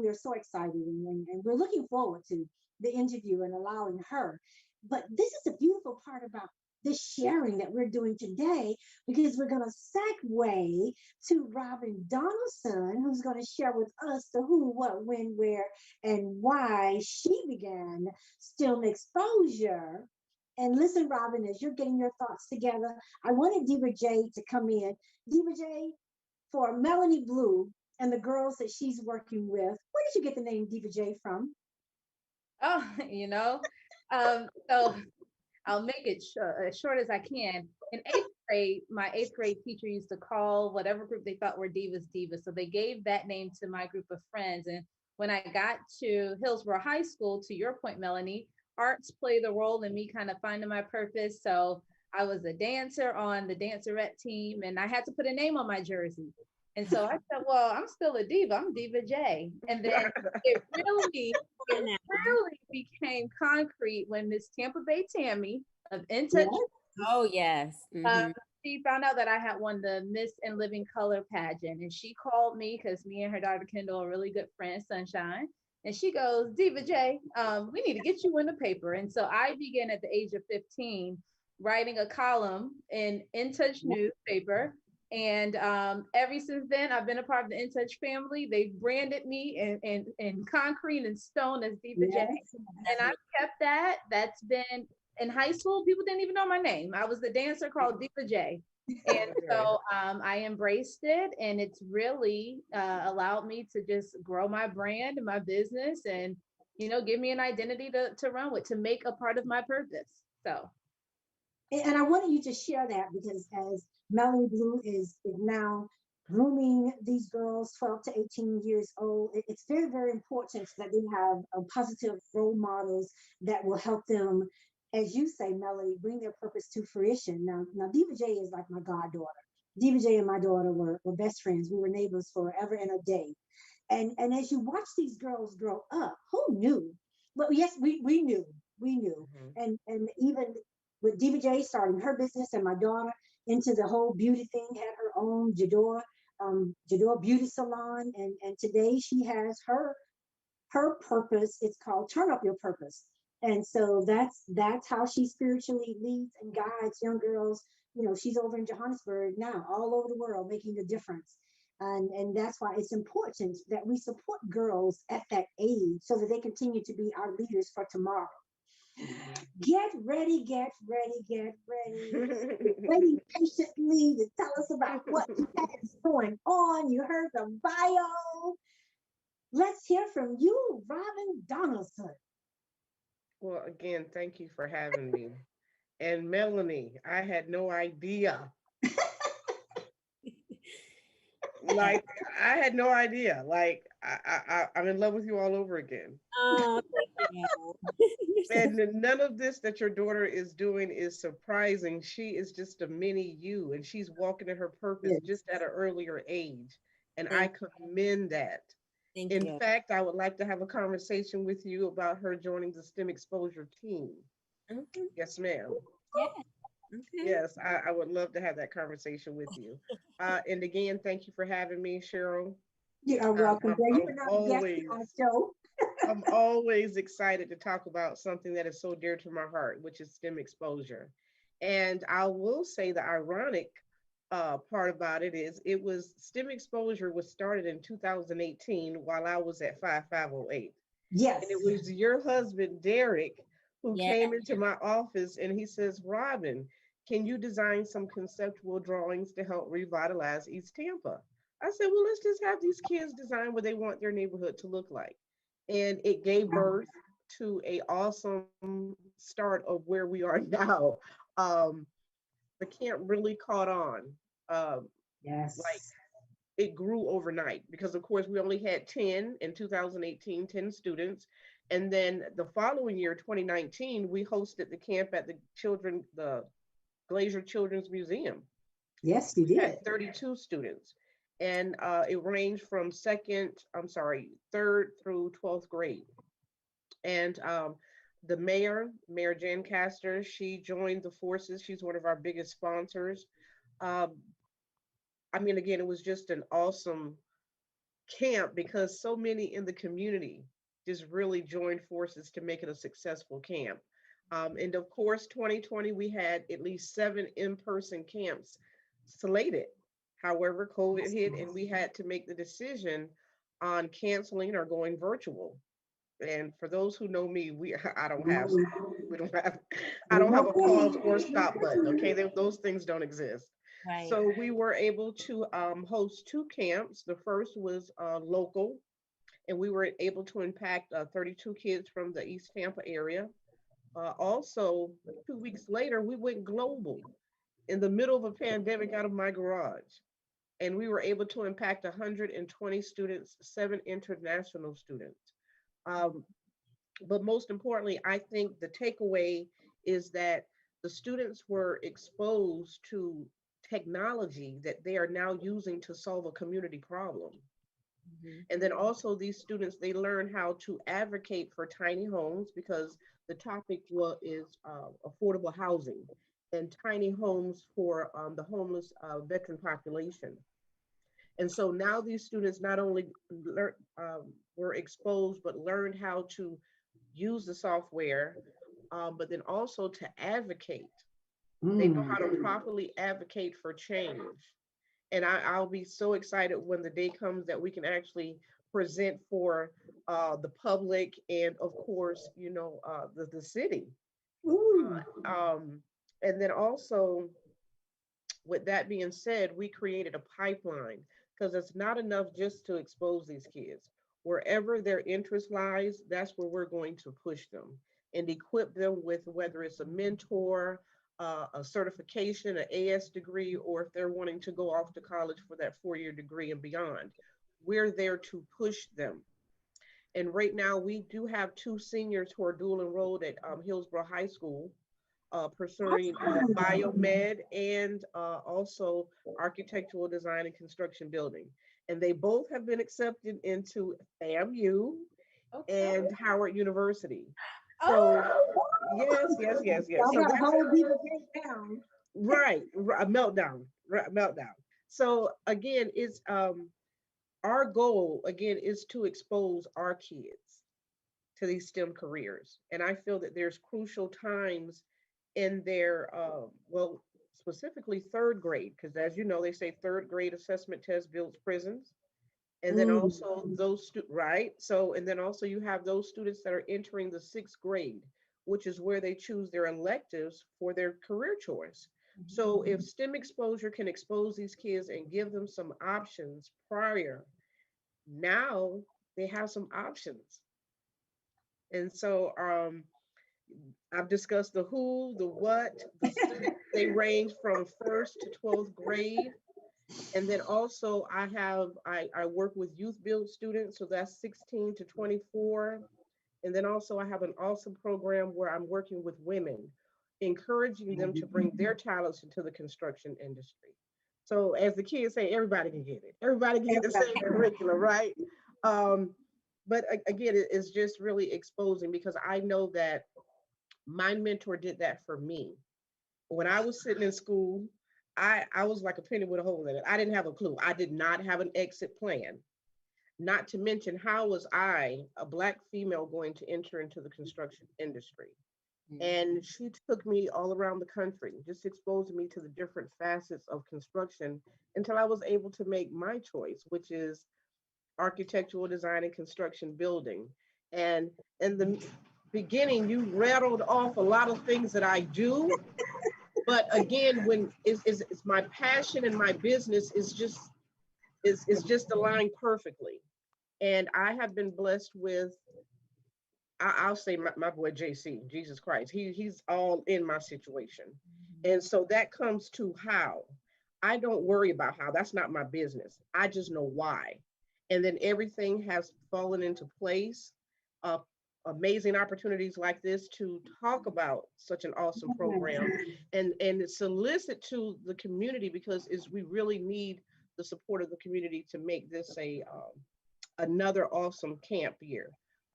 Speaker 1: are so excited, and we're looking forward to the interview and allowing her. But this is the beautiful part about this sharing that we're doing today, because we're going to segue to Robyn Donaldson, who's going to share with us the who, what, when, where, and why she began STEMXposure. And listen, Robyn, as you're getting your thoughts together, I wanted Diva J to come in. Diva J, for Melanie Blue and the girls that she's working with, where did you get the name Diva J from?
Speaker 2: Oh, so I'll make it as short as I can. In 8th grade, my 8th grade teacher used to call whatever group they thought were divas, divas. So they gave that name to my group of friends. And when I got to Hillsborough High School, to your point, Melanie, arts played a role in me kind of finding my purpose. So I was a dancer on the dancerette team, and I had to put a name on my jersey. And so I said, well, I'm still a diva. I'm Diva J. And then it really became concrete when Miss Tampa Bay Tammy of In Touch.
Speaker 3: Oh, yes.
Speaker 2: She found out that I had won the Miss and Living Color pageant. And she called me because me and her daughter Kendall are really good friends, Sunshine. And she goes, Diva J, we need to get you in the paper. And so I began at the age of 15 writing a column in Touch newspaper. And ever since then, I've been a part of the In Touch family. They branded me in concrete and stone as Diva J. And I've kept that. That's been in high school. People didn't even know my name. I was the dancer called Diva J. And so I embraced it, and it's really allowed me to just grow my brand and my business, and give me an identity to run with, to make a part of my purpose. So,
Speaker 1: and I wanted you to share that, because as Melanie Blue is now grooming these girls 12 to 18 years old, it's very, very important that they have positive role models that will help them, as you say, Melanie, bring their purpose to fruition. Now Diva J is like my goddaughter. Diva J and my daughter were best friends. We were neighbors forever and a day. And as you watch these girls grow up, who knew? Well, yes, we knew. And even with Diva J starting her business and my daughter into the whole beauty thing, had her own Jador beauty salon. And today she has her purpose. It's called Turn Up Your Purpose. And so that's how she spiritually leads and guides young girls. She's over in Johannesburg now, all over the world, making a difference. And that's why it's important that we support girls at that age so that they continue to be our leaders for tomorrow. Get ready. Waiting patiently to tell us about what you have going on. You heard the bio. Let's hear from you, Robyn Donaldson.
Speaker 4: Well, again, thank you for having me. And Melanie, I had no idea. Like, I had no idea. Like, I'm in love with you all over again.
Speaker 3: Oh, thank you.
Speaker 4: And none of this that your daughter is doing is surprising. She is just a mini you, and she's walking in her purpose
Speaker 1: Yes.
Speaker 4: just at an earlier age. And I
Speaker 3: Thank
Speaker 4: commend that.
Speaker 3: Thank
Speaker 4: In
Speaker 3: you.
Speaker 4: fact, I would like to have a conversation with you about her joining the STEM exposure team.
Speaker 3: Okay.
Speaker 4: Yes, ma'am.
Speaker 3: Yeah. Okay.
Speaker 4: Yes, I would love to have that conversation with you. And again, thank you for having me, Cheryl.
Speaker 1: You are welcome, girl. You
Speaker 4: I'm
Speaker 1: are not
Speaker 4: always,
Speaker 1: guessing our show.
Speaker 4: I'm always excited to talk about something that is so dear to my heart, which is STEM exposure. And I will say the ironic part about it is it was STEM exposure was started in 2018 while I was at 5508.
Speaker 1: Yes.
Speaker 4: And it was your husband, Derek, who
Speaker 3: Yeah.
Speaker 4: came into my office and he says, Robyn, can you design some conceptual drawings to help revitalize East Tampa? I said, well, let's just have these kids design what they want their neighborhood to look like. And it gave birth to a awesome start of where we are now. Um, the camp really caught on.
Speaker 1: Yes.
Speaker 4: Like it grew overnight because of course we only had 10 in 2018, 10 students. And then the following year, 2019, we hosted the camp at the Glacier Children's Museum.
Speaker 1: Yes, you
Speaker 4: We
Speaker 1: did.
Speaker 4: had 32 students. And it ranged from third through 12th grade. And the Mayor Jan Castor, she joined the forces. She's one of our biggest sponsors. Um, I mean, again, it was just an awesome camp because so many in the community just really joined forces to make it a successful camp. And of course, 2020, we had at least 7 in-person camps slated. However, COVID hit and we had to make the decision on canceling or going virtual. And for those who know me, I don't have we don't have I don't have a pause or stop button. Okay, those things don't exist.
Speaker 3: Right.
Speaker 4: So we were able to host 2 camps. The first was local, and we were able to impact 32 kids from the East Tampa area. Also, 2 weeks later, we went global in the middle of a pandemic out of my garage. And we were able to impact 120 students, 7 international students. Um, but most importantly, I think the takeaway is that the students were exposed to technology that they are now using to solve a community problem.
Speaker 3: Mhm.
Speaker 4: And then also these students, they learn how to advocate for tiny homes because the topic is affordable housing and tiny homes for the homeless veteran population. And so now these students not only were exposed, but learned how to use the software, but then also to advocate. They know how to properly advocate for change. And I'll be so excited when the day comes that we can actually present for the public and of course, the city.
Speaker 1: Ooh.
Speaker 4: And then also, with that being said, we created a pipeline because it's not enough just to expose these kids. Wherever their interest lies, that's where we're going to push them and equip them with whether it's a mentor, a certification, an AS degree, or if they're wanting to go off to college for that 4-year degree and beyond. We're there to push them. And right now, we do have 2 seniors who are dual enrolled at Hillsborough High School, pursuing biomed and also architectural design and construction building. And they both have been accepted into FAMU and Howard University. So yes.
Speaker 1: Y'all
Speaker 4: So
Speaker 1: got a
Speaker 4: that's
Speaker 1: whole Diva down.
Speaker 4: right, a meltdown, meltdown. So again, it's our goal again is to expose our kids to these STEM careers. And I feel that there's crucial times in their, specifically 3rd grade, because as you know, they say 3rd grade assessment test builds prisons. And then also right? So, and then also you have those students that are entering the 6th grade, which is where they choose their electives for their career choice. So if STEM exposure can expose these kids and give them some options prior, now they have some options. And so I've discussed the who, the what, the students, they range from first to 12th grade. And then also I work with youth build students, so that's 16 to 24. And then also I have an awesome program where I'm working with women, encouraging them to bring their talents into the construction industry. So as the kids say, everybody can get it. Everybody can get the same curriculum, right? Um, but again, it's just really exposing because I know that my mentor did that for me. When I was sitting in school, I was like a penny with a hole in it. I didn't have a clue. I did not have an exit plan. Not to mention, how was I, a Black female, going to enter into the construction industry? And she took me all around the country, just exposing me to the different facets of construction until I was able to make my choice, which is architectural design and construction building. And in the beginning, you rattled off a lot of things that I do. But again, when it's my passion and my business is just aligned perfectly. And I have been blessed with, I'll say my boy JC, Jesus Christ, he's all in my situation. And so that comes to how. I don't worry about how, that's not my business. I just know why. And then everything has fallen into place. Uh, Amazing opportunities like this to talk about such an awesome program and solicit to the community, because we really need the support of the community to make this a another awesome camp year.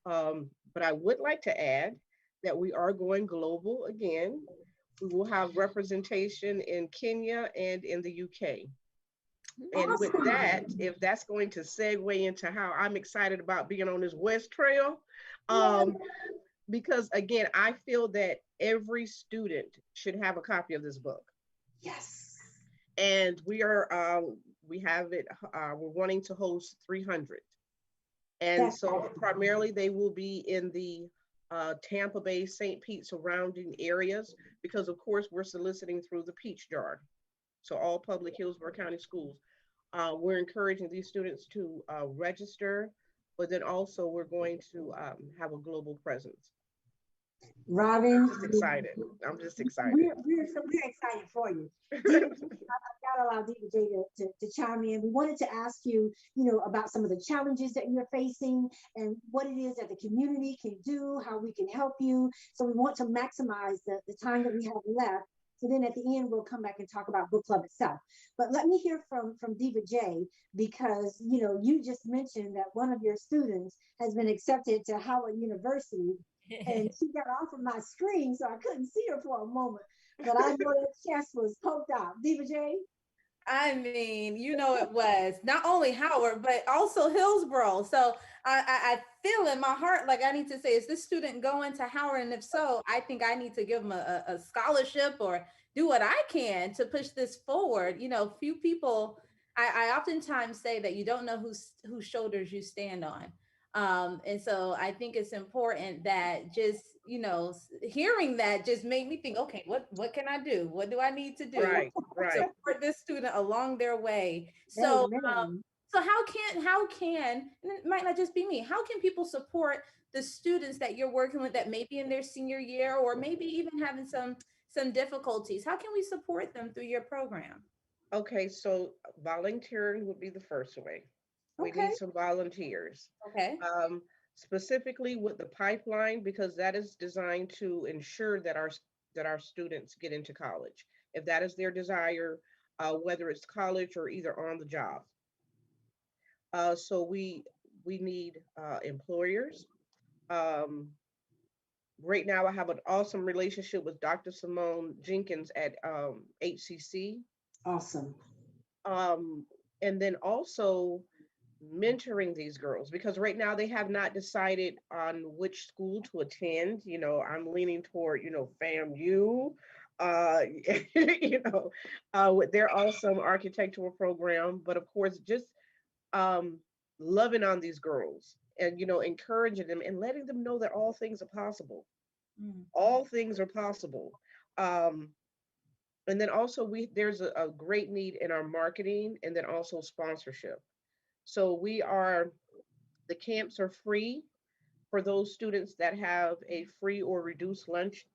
Speaker 4: But I would like to add that we are going global again. We will have representation in Kenya and in the UK. And with that, if that's going to segue into how I'm excited about being on this West Trail, because again, I feel that every student should have a copy of this book.
Speaker 1: Yes.
Speaker 4: And we have it, we're wanting to host 300. And so primarily they will be in the Tampa Bay, St. Pete surrounding areas, because of course we're soliciting through the Peach Jar. So all public Hillsborough County schools. We're encouraging these students to register, but then also we're going to have a global presence.
Speaker 1: Robyn,
Speaker 4: I'm just excited. I'm just excited.
Speaker 1: We're excited for you. Diva, I've got to allow Diva J to chime in. We wanted to ask you, about some of the challenges that you're facing and what it is that the community can do, how we can help you. So we want to maximize the time that we have left. So then at the end, we'll come back and talk about book club itself. But let me hear from Diva J, because, you just mentioned that one of your students has been accepted to Howard University, and she got off of my screen, so I couldn't see her for a moment. But I know that chest was poked out. Diva J?
Speaker 2: I mean, it was not only Howard, but also Hillsborough. So I feel in my heart like I need to say, is this student going to Howard? And if so, I think I need to give them a scholarship or do what I can to push this forward. Few people, I oftentimes say that you don't know whose shoulders you stand on. And so I think it's important that just, hearing that just made me think, okay, what can I do? What do I need to do
Speaker 4: right.
Speaker 2: to support this student along their way? So, so how can, and it might not just be me, how can people support the students that you're working with that may be in their senior year or maybe even having some difficulties? How can we support them through your program?
Speaker 4: Okay, so volunteering would be the first way. We need some volunteers.
Speaker 2: Okay.
Speaker 4: Specifically with the pipeline, because that is designed to ensure that our students get into college, if that is their desire, whether it's college or either on the job. So we need employers. Right now, I have an awesome relationship with Dr. Simone Jenkins at HCC.
Speaker 1: Awesome.
Speaker 4: And then also mentoring these girls, because right now they have not decided on which school to attend. I'm leaning toward, FAMU, with their awesome architectural program, but of course, just loving on these girls and, encouraging them and letting them know that all things are possible. Mm-hmm. All things are possible. And then also there's a great need in our marketing and then also sponsorship. So we are The camps are free for those students that have a free or reduced lunch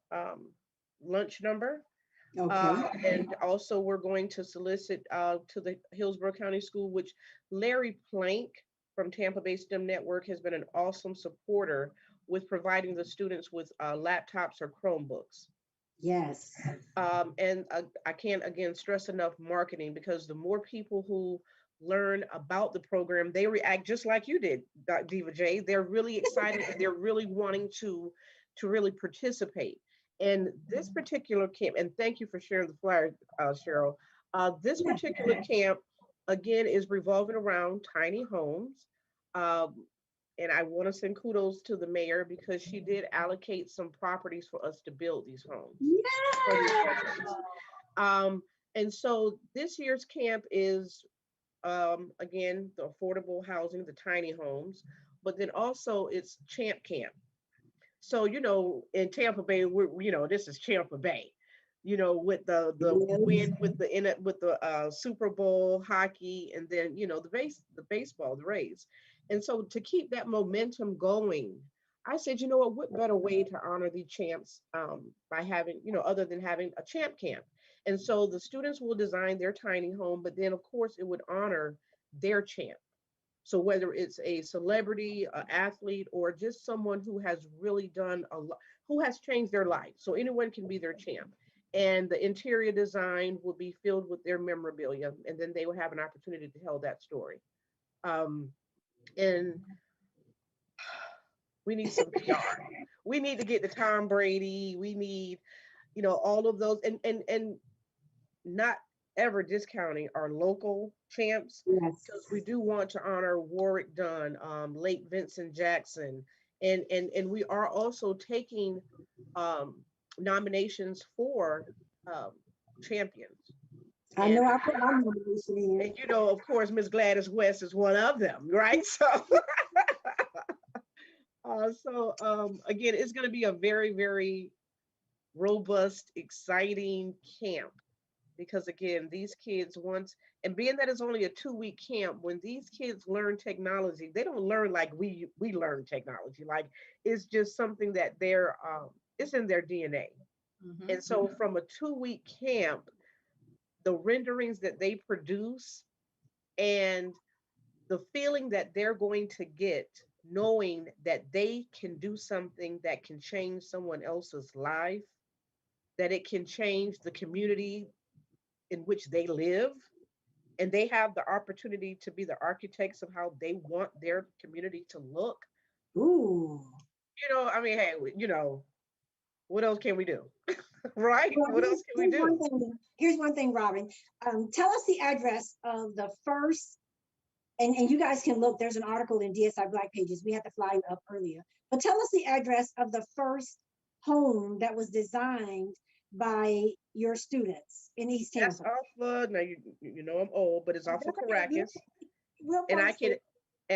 Speaker 4: number.
Speaker 1: Okay.
Speaker 4: And also, we're going to solicit to the Hillsborough County School, which Larry Plank from Tampa Bay STEM Network has been an awesome supporter with providing the students with laptops or Chromebooks.
Speaker 1: Yes.
Speaker 4: And I can't again stress enough marketing, because the more people who learn about the program, they react just like you did, Diva J. They're really excited and they're really wanting to really participate. And this particular camp, and thank you for sharing the flyer, Cheryl. This particular camp, again, is revolving around tiny homes. And I want to send kudos to the mayor, because she did allocate some properties for us to build these homes. And so this year's camp is, again, the affordable housing, the tiny homes, but then also it's Champ Camp. So, in Tampa Bay, this is Tampa Bay, with the win, with the Super Bowl hockey, and then, the baseball, the Rays. And so to keep that momentum going, I said, what better way to honor the champs by having, other than having a champ camp. And so the students will design their tiny home, but then of course it would honor their champ. So whether it's a celebrity, an athlete, or just someone who has really done a lot, who has changed their life. So anyone can be their champ. And the interior design will be filled with their memorabilia, and then they will have an opportunity to tell that story. And we need some PR. We need to get to Tom Brady. We need, all of those, and not ever discounting our local champs, because we do want to honor Warwick Dunn, late Vincent Jackson, and we are also taking nominations for champions.
Speaker 1: I know I put my nomination in.
Speaker 4: And of course, Miss Gladys West is one of them, right? So, again, it's going to be a very, very robust, exciting camp. Because again, these kids and being that it's only a 2-week camp, when these kids learn technology, they don't learn like we learn technology. Like, it's just something that it's in their DNA. Mm-hmm. And so from a 2-week camp, the renderings that they produce and the feeling that they're going to get, knowing that they can do something that can change someone else's life, that it can change the community in which they live, and they have the opportunity to be the architects of how they want their community to look.
Speaker 1: Ooh.
Speaker 4: Hey, what else can we do? Right?
Speaker 1: Well,
Speaker 4: what else can we do?
Speaker 1: Here's one thing, Robyn. Tell us the address of the first, and you guys can look, there's an article in DSI Black Pages. We had to fly it up earlier. But tell us the address of the first home that was designed by your students in East Tampa.
Speaker 4: That's off now I'm old, but it's off of Caracas. And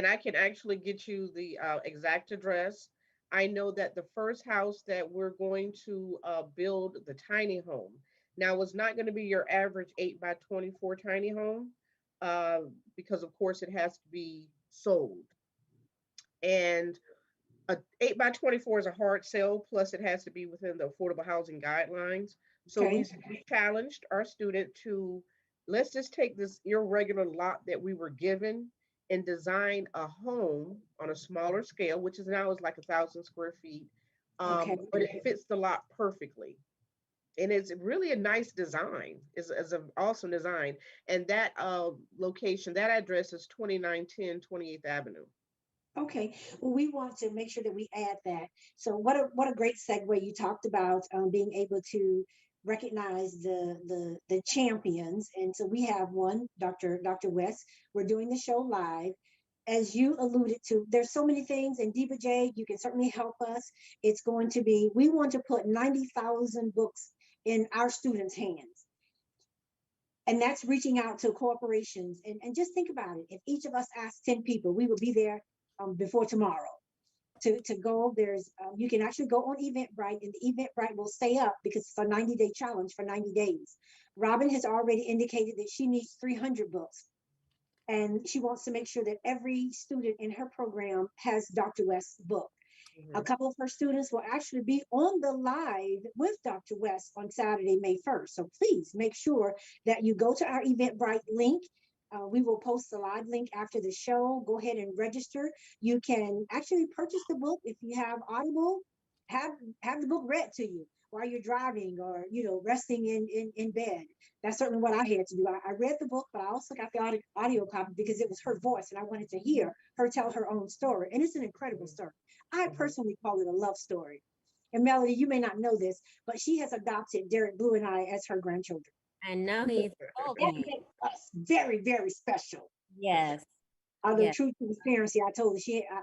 Speaker 4: I can actually get you the exact address. I know that the first house that we're going to build, the tiny home, now it's not going to be your average 8x24 tiny home, because of course it has to be sold. And a 8x24 is a hard sell, plus it has to be within the affordable housing guidelines. So we challenged our student to, let's just take this irregular lot that we were given and design a home on a smaller scale, which is now like 1,000 square feet. But it fits the lot perfectly. And it's really a nice design. It's an awesome design. And that location, that address is 2910 28th Avenue.
Speaker 1: Okay, well, we want to make sure that we add that. So what a great segue. You talked about being able to recognize the champions. And so we have one, Dr. West. We're doing the show live. As you alluded to, there's so many things, and Diva J, you can certainly help us. It's going to be, we want to put 90,000 books in our students' hands. And that's reaching out to corporations. And just think about it. If each of us asked 10 people, we would be there before tomorrow to go. There's you can actually go on Eventbrite, and the Eventbrite will stay up because it's a 90-day challenge for 90 days. Robyn has already indicated that she needs 300 books. And she wants to make sure that every student in her program has Dr. West's book. A couple of her students will actually be on the live with Dr. West on Saturday, May 1st. So please make sure that you go to our Eventbrite link. We will post the live link after the show. Go ahead and register. You can actually purchase the book if you have Audible. Have the book read to you while you're driving or, resting in bed. That's certainly what I had to do. I read the book, but I also got the audio copy because it was her voice and I wanted to hear her tell her own story. And it's an incredible story. I personally call it a love story. And Melanie, you may not know this, but she has adopted Derek Blue and I as her grandchildren.
Speaker 3: I know he's
Speaker 1: That makes us very, very special.
Speaker 3: Yes.
Speaker 1: Although
Speaker 3: Yes.
Speaker 1: true transparency, I told her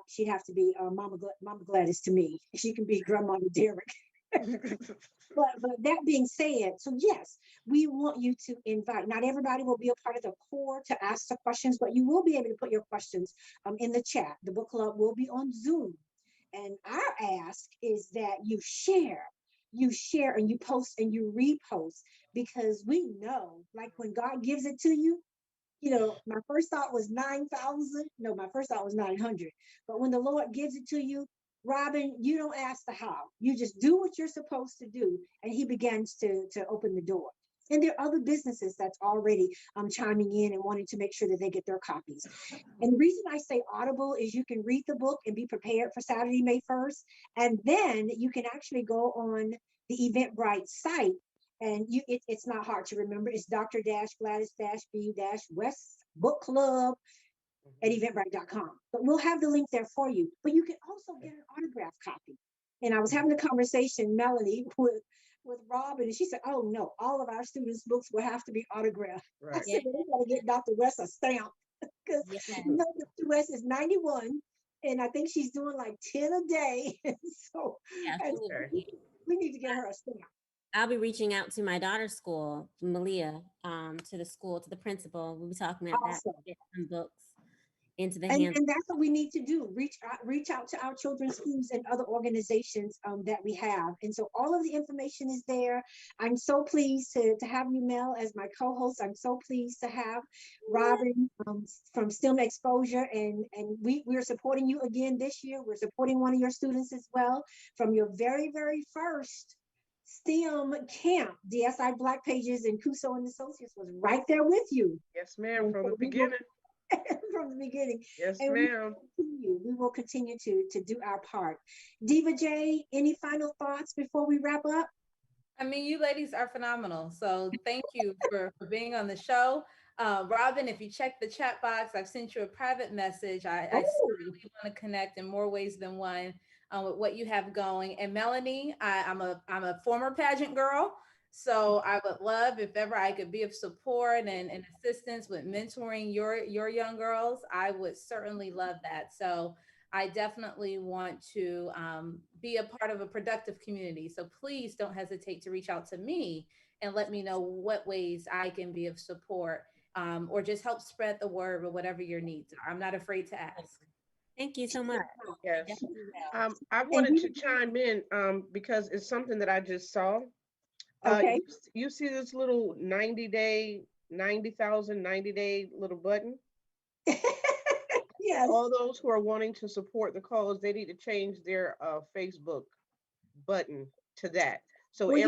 Speaker 1: she'd have to be Mama Gladys to me. She can be Grandmama Derek. But that being said, so yes, we want you to invite. Not everybody will be a part of the core to ask the questions, but you will be able to put your questions in the chat. The book club will be on Zoom. And our ask is that you share and you post and you repost, because we know, like when God gives it to you, my first thought was 9,000. No, my first thought was 900. But when the Lord gives it to you, Robyn, you don't ask the how. You just do what you're supposed to do, and he begins to open the door. And there are other businesses that's already chiming in and wanting to make sure that they get their copies. And the reason I say Audible is you can read the book and be prepared for Saturday, May 1st. And then you can actually go on the Eventbrite site, and it's not hard to remember. It's Dr.-Gladys-B-West Book Club at eventbrite.com. But we'll have the link there for you. But you can also get an autographed copy. And I was having a conversation, Melanie, with Robyn, and she said, "Oh no, all of our students' books will have to be autographed."
Speaker 4: Right.
Speaker 1: I said, "We gotta get Dr. West a stamp," because Dr. West is 91, and I think she's doing like 10 a day. So we need to get her a stamp.
Speaker 3: I'll be reaching out to my daughter's school, Malia, to the principal. We'll be talking about that. Get some books into the hands.
Speaker 1: And that's what we need to do. Reach out to our children's schools and other organizations that we have. And so all of the information is there. I'm so pleased to have you, Mel, as my co-host. I'm so pleased to have Robyn from STEMXposure. And we're supporting you again this year. We're supporting one of your students as well from your very, very first STEM camp. DSI Black Pages and Cuso and Associates was right there with you.
Speaker 4: Yes, ma'am, from the beginning.
Speaker 1: From the beginning.
Speaker 4: Yes,
Speaker 1: and
Speaker 4: ma'am.
Speaker 1: We will continue to do our part. Diva J, any final thoughts before we wrap up?
Speaker 2: I mean, you ladies are phenomenal. So thank you for being on the show. Robyn, if you check the chat box, I've sent you a private message. I certainly want to connect in more ways than one with what you have going. And Melanie, I'm a former pageant girl. So I would love if ever I could be of support and assistance with mentoring your young girls. I would certainly love that. So I definitely want to be a part of a productive community. So please don't hesitate to reach out to me and let me know what ways I can be of support or just help spread the word or whatever your needs are. I'm not afraid to ask.
Speaker 3: Thank you so much.
Speaker 4: Yes. I wanted to chime in because it's something that I just saw.
Speaker 1: Okay.
Speaker 4: You see this little 90-day little button?
Speaker 1: Yes.
Speaker 4: All those who are wanting to support the cause, they need to change their Facebook button to that. So
Speaker 1: well,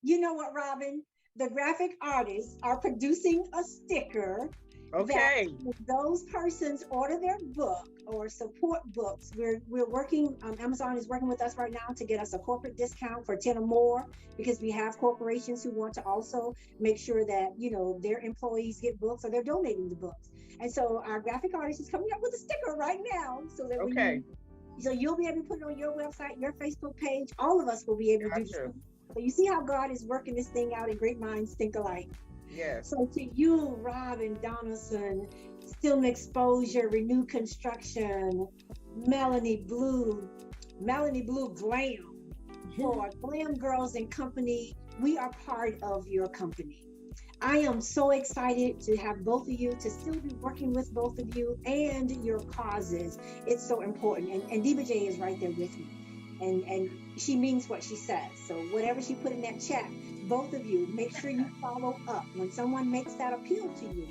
Speaker 1: you know what, Robyn? The graphic artists are producing a sticker.
Speaker 4: Okay.
Speaker 1: That those persons order their book or support books. We're working, Amazon is working with us right now to get us a corporate discount for 10 or more, because we have corporations who want to also make sure that, their employees get books or they're donating the books. And so our graphic artist is coming up with a sticker right now so that so you'll be able to put it on your website, your Facebook page. All of us will be able to do this. So you see how God is working this thing out, and great minds think alike.
Speaker 4: Yes.
Speaker 1: So to you, Robyn, Donaldson, STEMXposure, Renew Construction, Melanie Blue, Glam, for Glam Girls and Company, we are part of your company. I am so excited to have both of you, to still be working with both of you and your causes. It's so important. And Diva J is right there with me. And she means what she says. So whatever she put in that chat, both of you, make sure you follow up. When someone makes that appeal to you,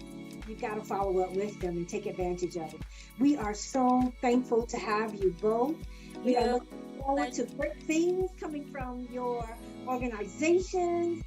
Speaker 1: you got to follow up with them and take advantage of it. We are so thankful to have you both. We are looking forward to great things coming from your organizations